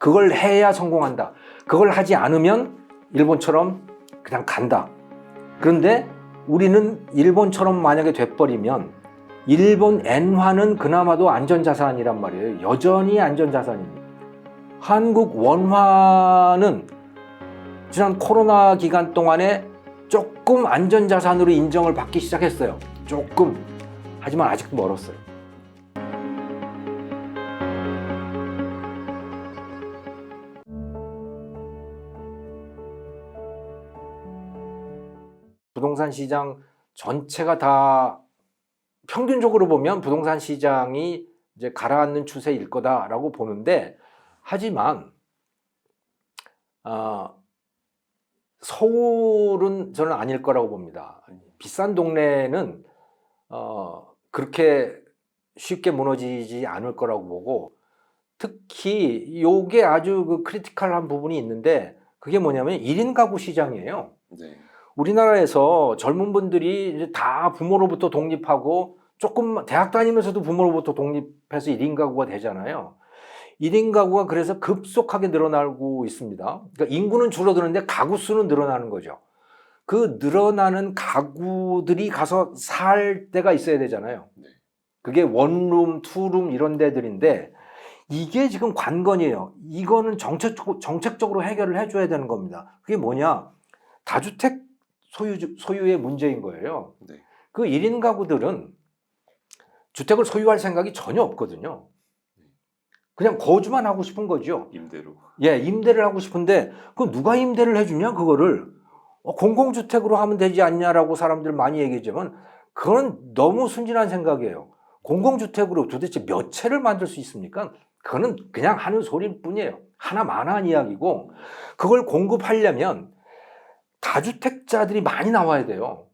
그걸 해야 성공한다. 그걸 하지 않으면 일본처럼 그냥 간다. 그런데 우리는 일본처럼 만약에 돼버리면 일본 엔화는 그나마도 안전자산이란 말이에요. 여전히 안전자산입니다. 한국 원화는 지난 코로나 기간 동안에 조금 안전자산으로 인정을 받기 시작했어요. 조금. 하지만 아직도 멀었어요. 부동산 시장 전체가 다 평균적으로 보면 부동산 시장이 이제 가라앉는 추세일 거다라고 보는데, 하지만 서울은 저는 아닐 거라고 봅니다. 비싼 동네는 그렇게 쉽게 무너지지 않을 거라고 보고, 특히 요게 아주 그 크리티컬한 부분이 있는데, 그게 뭐냐면 1인 가구 시장이에요. 네. 우리나라에서 젊은 분들이 이제 다 부모로부터 독립하고, 조금 대학 다니면서도 부모로부터 독립해서 1인 가구가 되잖아요. 1인 가구가 그래서 급속하게 늘어나고 있습니다. 그러니까 인구는 줄어드는데 가구 수는 늘어나는 거죠. 그 늘어나는 가구들이 가서 살 데가 있어야 되잖아요. 네. 그게 원룸, 투룸 이런 데들인데, 이게 지금 관건이에요. 이거는 정책적으로 해결을 해줘야 되는 겁니다. 그게 뭐냐? 다주택 소유의 문제인 거예요. 네. 그 1인 가구들은 주택을 소유할 생각이 전혀 없거든요. 그냥 거주만 하고 싶은 거죠. 임대로. 예, 임대를 하고 싶은데, 그 누가 임대를 해주냐, 그거를. 공공주택으로 하면 되지 않냐라고 사람들 많이 얘기하지만, 그건 너무 순진한 생각이에요. 공공주택으로 도대체 몇 채를 만들 수 있습니까? 그거는 그냥 하는 소리일 뿐이에요. 하나만한 이야기고, 그걸 공급하려면 다주택자들이 많이 나와야 돼요.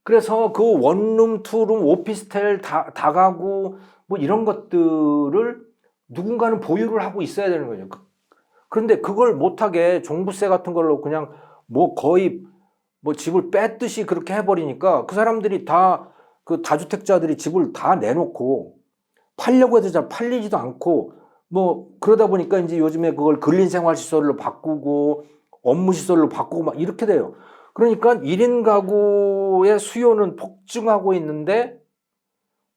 그래서 그 원룸, 투룸, 오피스텔, 다가구 뭐 이런 것들을 누군가는 보유를 하고 있어야 되는 거죠. 그런데 그걸 못하게 종부세 같은 걸로 그냥 뭐 거의 뭐 집을 뺐듯이 그렇게 해버리니까, 그 사람들이 다, 그 다주택자들이 집을 다 내놓고 팔려고 해도 잘 팔리지도 않고, 뭐 그러다 보니까 이제 요즘에 그걸 근린생활시설로 바꾸고 업무시설로 바꾸고 막 이렇게 돼요. 그러니까 1인 가구의 수요는 폭증하고 있는데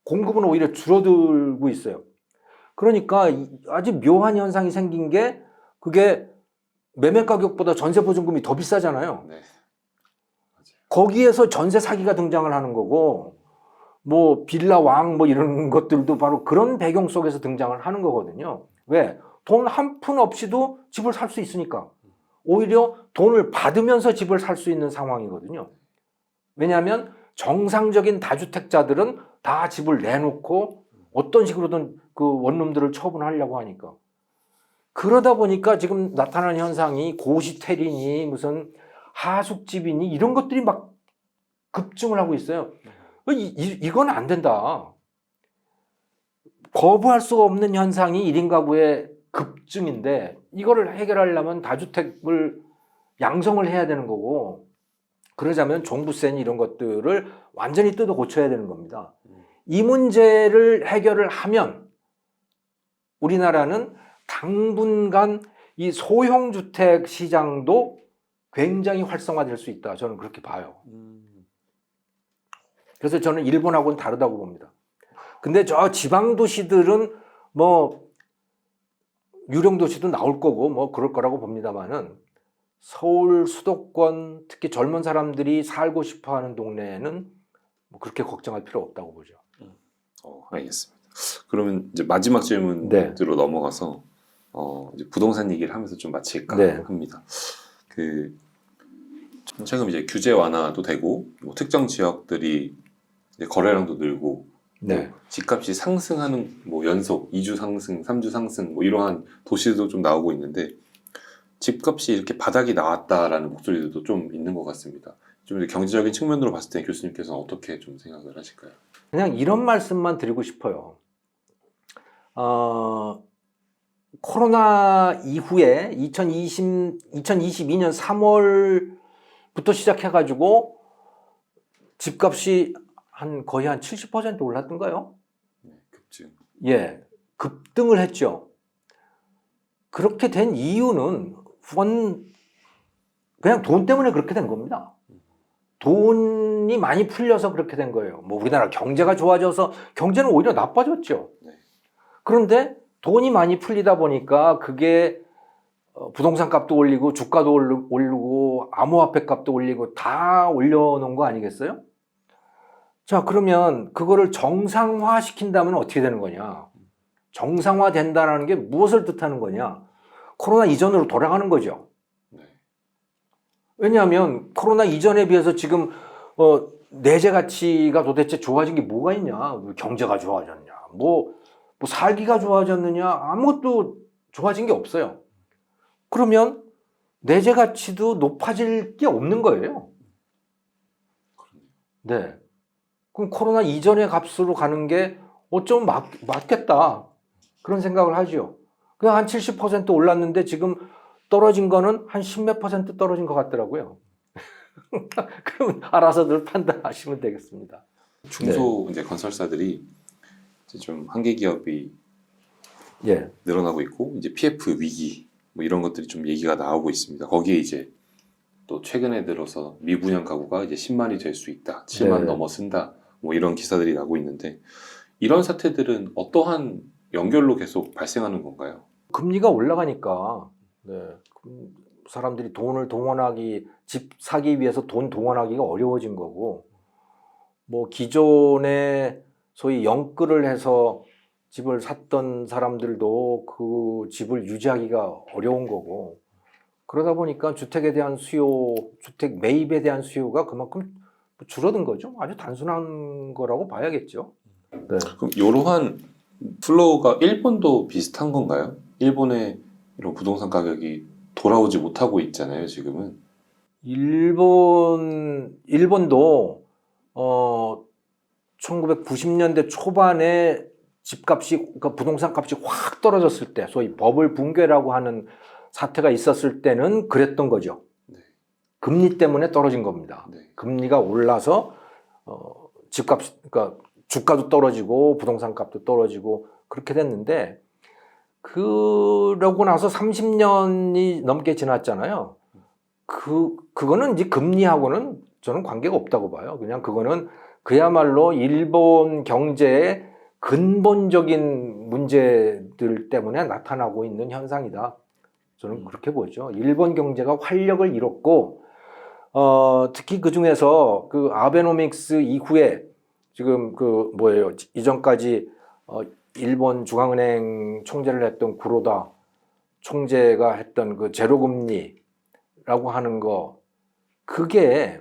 공급은 오히려 줄어들고 있어요. 그러니까 아주 묘한 현상이 생긴 게, 그게 매매 가격보다 전세 보증금이 더 비싸잖아요. 네. 거기에서 전세 사기가 등장을 하는 거고, 뭐 빌라 왕 뭐 이런 것들도 바로 그런 배경 속에서 등장을 하는 거거든요. 왜? 돈 한 푼 없이도 집을 살 수 있으니까. 오히려 돈을 받으면서 집을 살 수 있는 상황이거든요. 왜냐하면 정상적인 다주택자들은 다 집을 내놓고 어떤 식으로든 그 원룸들을 처분하려고 하니까. 그러다 보니까 지금 나타나는 현상이 고시텔이니 무슨 하숙집이니 이런 것들이 막 급증을 하고 있어요. 이건 안 된다. 거부할 수가 없는 현상이 1인 가구의 급증인데, 이거를 해결하려면 다주택을 양성을 해야 되는 거고, 그러자면 종부세니 이런 것들을 완전히 뜯어 고쳐야 되는 겁니다. 이 문제를 해결을 하면 우리나라는 당분간 이 소형주택 시장도 굉장히 활성화될 수 있다. 저는 그렇게 봐요. 그래서 저는 일본하고는 다르다고 봅니다. 근데 저 지방 도시들은 뭐 유령 도시도 나올 거고 뭐 그럴 거라고 봅니다만은, 서울 수도권 특히 젊은 사람들이 살고 싶어 하는 동네에는 뭐 그렇게 걱정할 필요 없다고 보죠. 알겠습니다. 그러면 이제 마지막 질문으로 넘어가서 이제 부동산 얘기를 하면서 좀 마칠까 합니다. 그 최근 이제 규제 완화도 되고, 뭐 특정 지역들이 이제 거래량도 늘고, 집값이 상승하는 뭐 연속 2주 상승, 3주 상승 뭐 이러한 도시도 좀 나오고 있는데, 집값이 이렇게 바닥이 나왔다라는 목소리도 좀 있는 것 같습니다. 좀 경제적인 측면으로 봤을 때 교수님께서는 어떻게 좀 생각을 하실까요? 그냥 이런 말씀만 드리고 싶어요. 코로나 이후에 2022년 3월부터 시작해가지고 집값이 거의 한 70% 올랐던가요? 네, 급증. 예, 급등을 했죠. 그렇게 된 이유는 그냥 돈 때문에 그렇게 된 겁니다. 돈이 많이 풀려서 그렇게 된 거예요. 뭐 우리나라 경제가 좋아져서 경제는 오히려 나빠졌죠. 그런데 돈이 많이 풀리다 보니까 그게 부동산 값도 올리고 주가도 오르고 암호화폐 값도 올리고 다 올려놓은 거 아니겠어요? 자, 그러면 그거를 정상화 시킨다면 어떻게 되는 거냐? 정상화 된다는 게 무엇을 뜻하는 거냐? 코로나 이전으로 돌아가는 거죠. 왜냐하면 코로나 이전에 비해서 지금 내재 가치가 도대체 좋아진 게 뭐가 있냐? 경제가 좋아졌냐? 뭐 살기가 좋아졌느냐? 아무것도 좋아진 게 없어요. 그러면 내재 가치도 높아질 게 없는 거예요. 네. 그럼 코로나 이전의 값으로 가는 게 어쩌면 맞겠다. 그런 생각을 하죠. 그냥 한 70% 올랐는데 지금 떨어진 거는 한 10몇 % 떨어진 것 같더라고요. 그러면 알아서들 판단하시면 되겠습니다. 중소 이제 건설사들이 이제 좀 한계 기업이 늘어나고 있고 이제 PF 위기 뭐 이런 것들이 좀 얘기가 나오고 있습니다. 거기에 이제 또 최근에 들어서 미분양 가구가 이제 10만이 될 수 있다, 7만 넘어선다, 뭐 이런 기사들이 나고 있는데 이런 사태들은 어떠한 연결로 계속 발생하는 건가요? 금리가 올라가니까 사람들이 돈을 집 사기 위해서 돈 동원하기가 어려워진 거고, 뭐 기존에 소위 영끌을 해서 집을 샀던 사람들도 그 집을 유지하기가 어려운 거고, 그러다 보니까 주택에 대한 수요, 주택 매입에 대한 수요가 그만큼 줄어든 거죠. 아주 단순한 거라고 봐야겠죠. 네. 그럼 이러한 플로우가 일본도 비슷한 건가요? 일본의 이런 부동산 가격이 돌아오지 못하고 있잖아요, 지금은. 일본도 1990년대 초반에 집값이, 그러니까 부동산 값이 확 떨어졌을 때, 소위 버블 붕괴라고 하는 사태가 있었을 때는 그랬던 거죠. 금리 때문에 떨어진 겁니다. 금리가 올라서 집값, 그러니까 주가도 떨어지고 부동산 값도 떨어지고 그렇게 됐는데, 그러고 나서 30년이 넘게 지났잖아요. 그거는 이제 금리하고는 저는 관계가 없다고 봐요. 그냥 그거는 그야말로 일본 경제의 근본적인 문제들 때문에 나타나고 있는 현상이다. 저는 그렇게 보죠. 일본 경제가 활력을 잃었고, 특히 그 중에서 그 아베노믹스 이후에 지금 이전까지 일본 중앙은행 총재를 했던 구로다 총재가 했던 그 제로금리라고 하는 거, 그게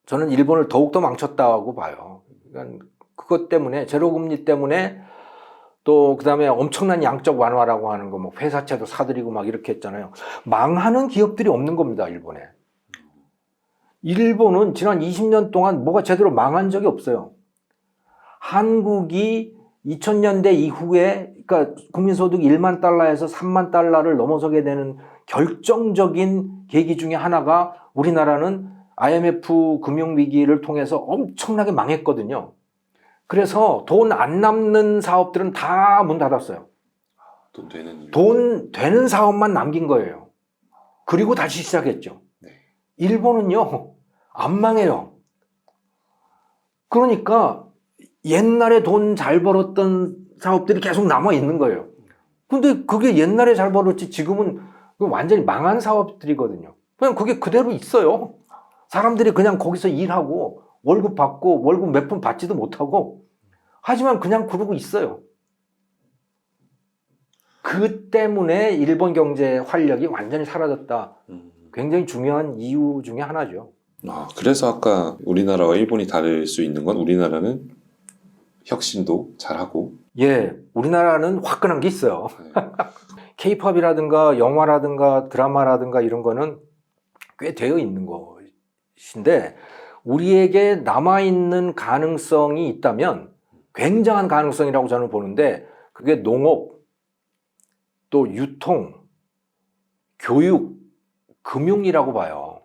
저는 일본을 더욱더 망쳤다고 봐요. 그러니까 그것 때문에, 제로금리 때문에, 또 그다음에 엄청난 양적 완화라고 하는 거, 뭐 회사채도 사들이고 막 이렇게 했잖아요. 망하는 기업들이 없는 겁니다, 일본에. 일본은 지난 20년 동안 뭐가 제대로 망한 적이 없어요. 한국이 2000년대 이후에, 그러니까 국민소득 1만 달러에서 3만 달러를 넘어서게 되는 결정적인 계기 중에 하나가, 우리나라는 IMF 금융위기를 통해서 엄청나게 망했거든요. 그래서 돈 안 남는 사업들은 다 문 닫았어요. 돈 되는 사업만 남긴 거예요. 그리고 다시 시작했죠. 일본은요, 안 망해요. 그러니까 옛날에 돈 잘 벌었던 사업들이 계속 남아 있는 거예요. 근데 그게 옛날에 잘 벌었지 지금은 완전히 망한 사업들이거든요. 그냥 그게 그대로 있어요. 사람들이 그냥 거기서 일하고 월급 받고 월급 몇 푼 받지도 못하고, 하지만 그냥 그러고 있어요. 그 때문에 일본 경제 활력이 완전히 사라졌다. 굉장히 중요한 이유 중에 하나죠. 그래서 아까 우리나라와 일본이 다를 수 있는 건, 우리나라는 혁신도 잘하고, 우리나라는 화끈한 게 있어요. K-팝이라든가 영화라든가 드라마라든가 이런 거는 꽤 되어 있는 것인데, 우리에게 남아있는 가능성이 있다면, 굉장한 가능성이라고 저는 보는데, 그게 농업, 또 유통, 교육, 금융이라고 봐요.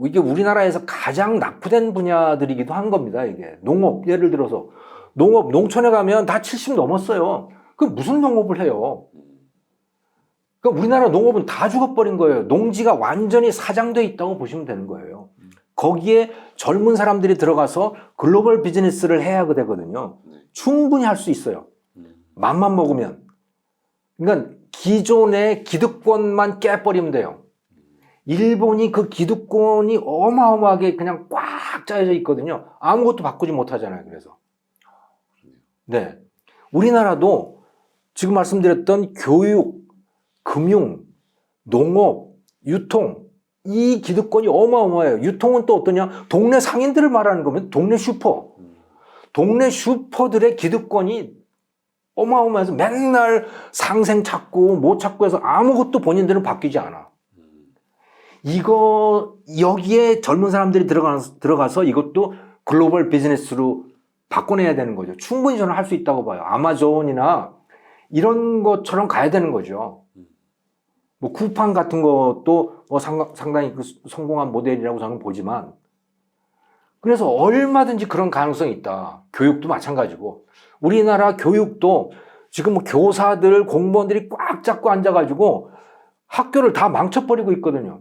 이게 우리나라에서 가장 낙후된 분야들이기도 한 겁니다. 이게 농업, 예를 들어서 농업, 농촌에 가면 다 70 넘었어요. 그 무슨 농업을 해요? 그러니까 우리나라 농업은 다 죽어버린 거예요. 농지가 완전히 사장돼 있다고 보시면 되는 거예요. 거기에 젊은 사람들이 들어가서 글로벌 비즈니스를 해야 되거든요. 충분히 할 수 있어요. 맘만 먹으면. 그러니까 기존의 기득권만 깨버리면 돼요. 일본이 그 기득권이 어마어마하게 그냥 꽉 짜여져 있거든요. 아무것도 바꾸지 못하잖아요. 그래서. 네. 우리나라도 지금 말씀드렸던 교육, 금융, 농업, 유통, 이 기득권이 어마어마해요. 유통은 또 어떠냐? 동네 상인들을 말하는 거면 동네 슈퍼. 동네 슈퍼들의 기득권이 어마어마해서 맨날 상생 찾고 뭐 찾고 해서 아무것도 본인들은 바뀌지 않아. 여기에 젊은 사람들이 들어가서 이것도 글로벌 비즈니스로 바꿔내야 되는 거죠. 충분히 저는 할 수 있다고 봐요. 아마존이나 이런 것처럼 가야 되는 거죠. 뭐 쿠팡 같은 것도 뭐 상당히 성공한 모델이라고 저는 보지만, 그래서 얼마든지 그런 가능성이 있다. 교육도 마찬가지고. 우리나라 교육도 지금 뭐 교사들, 공무원들이 꽉 잡고 앉아가지고 학교를 다 망쳐버리고 있거든요.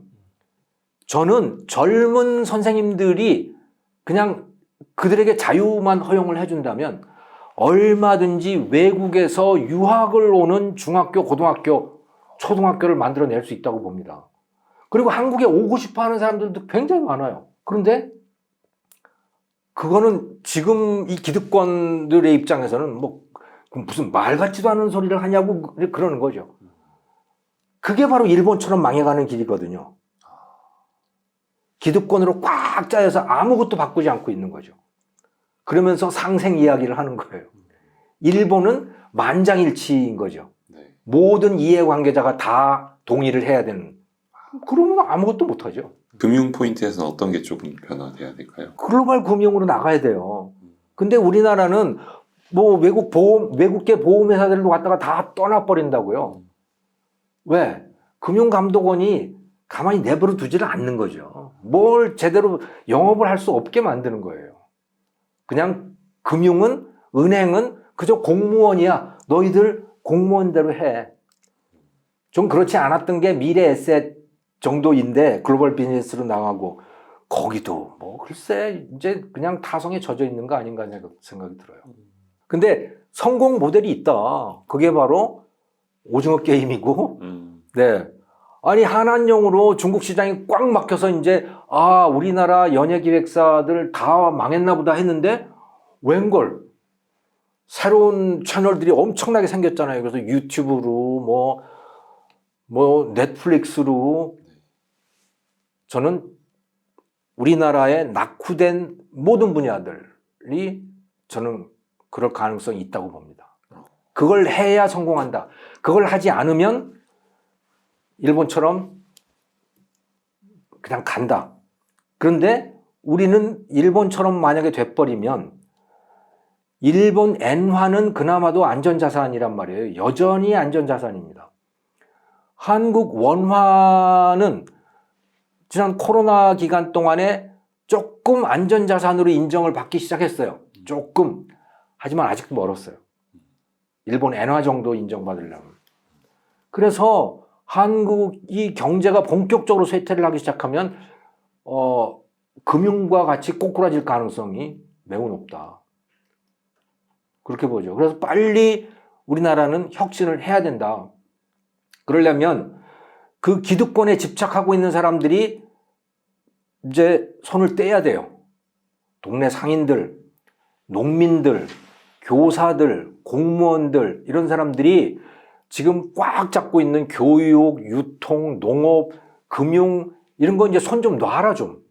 저는 젊은 선생님들이 그냥 그들에게 자유만 허용을 해준다면 얼마든지 외국에서 유학을 오는 중학교, 고등학교, 초등학교를 만들어낼 수 있다고 봅니다. 그리고 한국에 오고 싶어 하는 사람들도 굉장히 많아요. 그런데 그거는 지금 이 기득권들의 입장에서는 뭐 무슨 말 같지도 않은 소리를 하냐고 그러는 거죠. 그게 바로 일본처럼 망해가는 길이거든요. 기득권으로 꽉 짜여서 아무것도 바꾸지 않고 있는 거죠. 그러면서 상생 이야기를 하는 거예요. 일본은 만장일치인 거죠. 모든 이해관계자가 다 동의를 해야 되는. 그러면 아무것도 못하죠. 금융 포인트에서는 어떤 게 조금 변화돼야 될까요? 글로벌 금융으로 나가야 돼요. 근데 우리나라는 뭐 외국계 보험회사들도 갖다가 다 떠나버린다고요. 왜? 금융감독원이 가만히 내버려 두지를 않는 거죠. 뭘 제대로 영업을 할 수 없게 만드는 거예요. 그냥 금융은, 은행은 그저 공무원이야. 너희들 공무원대로 해. 좀 그렇지 않았던 게 미래 에셋 정도인데 글로벌 비즈니스로 나가고, 거기도 뭐 글쎄 이제 그냥 타성에 젖어 있는 거 아닌가 생각이 들어요. 근데 성공 모델이 있다. 그게 바로 오징어 게임이고, 네. 아니, 한한령으로 중국 시장이 꽉 막혀서 이제, 우리나라 연예기획사들 다 망했나 보다 했는데, 웬걸. 새로운 채널들이 엄청나게 생겼잖아요. 그래서 유튜브로, 넷플릭스로. 저는 우리나라의 낙후된 모든 분야들이 저는 그럴 가능성이 있다고 봅니다. 그걸 해야 성공한다. 그걸 하지 않으면 일본처럼 그냥 간다. 그런데 우리는 일본처럼 만약에 돼버리면 일본 엔화는 그나마도 안전자산이란 말이에요. 여전히 안전자산입니다. 한국 원화는 지난 코로나 기간 동안에 조금 안전자산으로 인정을 받기 시작했어요. 조금. 하지만 아직도 멀었어요. 일본 엔화 정도 인정받으려면. 그래서 한국이 경제가 본격적으로 쇠퇴를 하기 시작하면 금융과 같이 꼬꾸라질 가능성이 매우 높다. 그렇게 보죠. 그래서 빨리 우리나라는 혁신을 해야 된다. 그러려면 그 기득권에 집착하고 있는 사람들이 이제 손을 떼야 돼요. 동네 상인들, 농민들, 교사들, 공무원들, 이런 사람들이 지금 꽉 잡고 있는 교육, 유통, 농업, 금융, 이런 거 이제 손 좀 놔라 좀.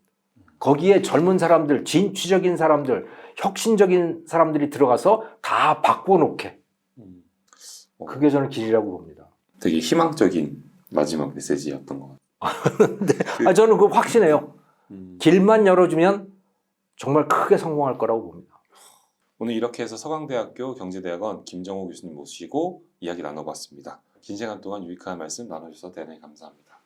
거기에 젊은 사람들, 진취적인 사람들, 혁신적인 사람들이 들어가서 다 바꿔놓게. 그게 저는 길이라고 봅니다. 되게 희망적인 마지막 메시지였던 것 같아요. 네. 저는 그거 확신해요. 길만 열어주면 정말 크게 성공할 거라고 봅니다. 오늘 이렇게 해서 서강대학교 경제대학원 김정호 교수님 모시고 이야기 나눠봤습니다. 긴 시간 동안 유익한 말씀 나눠주셔서 대단히 감사합니다.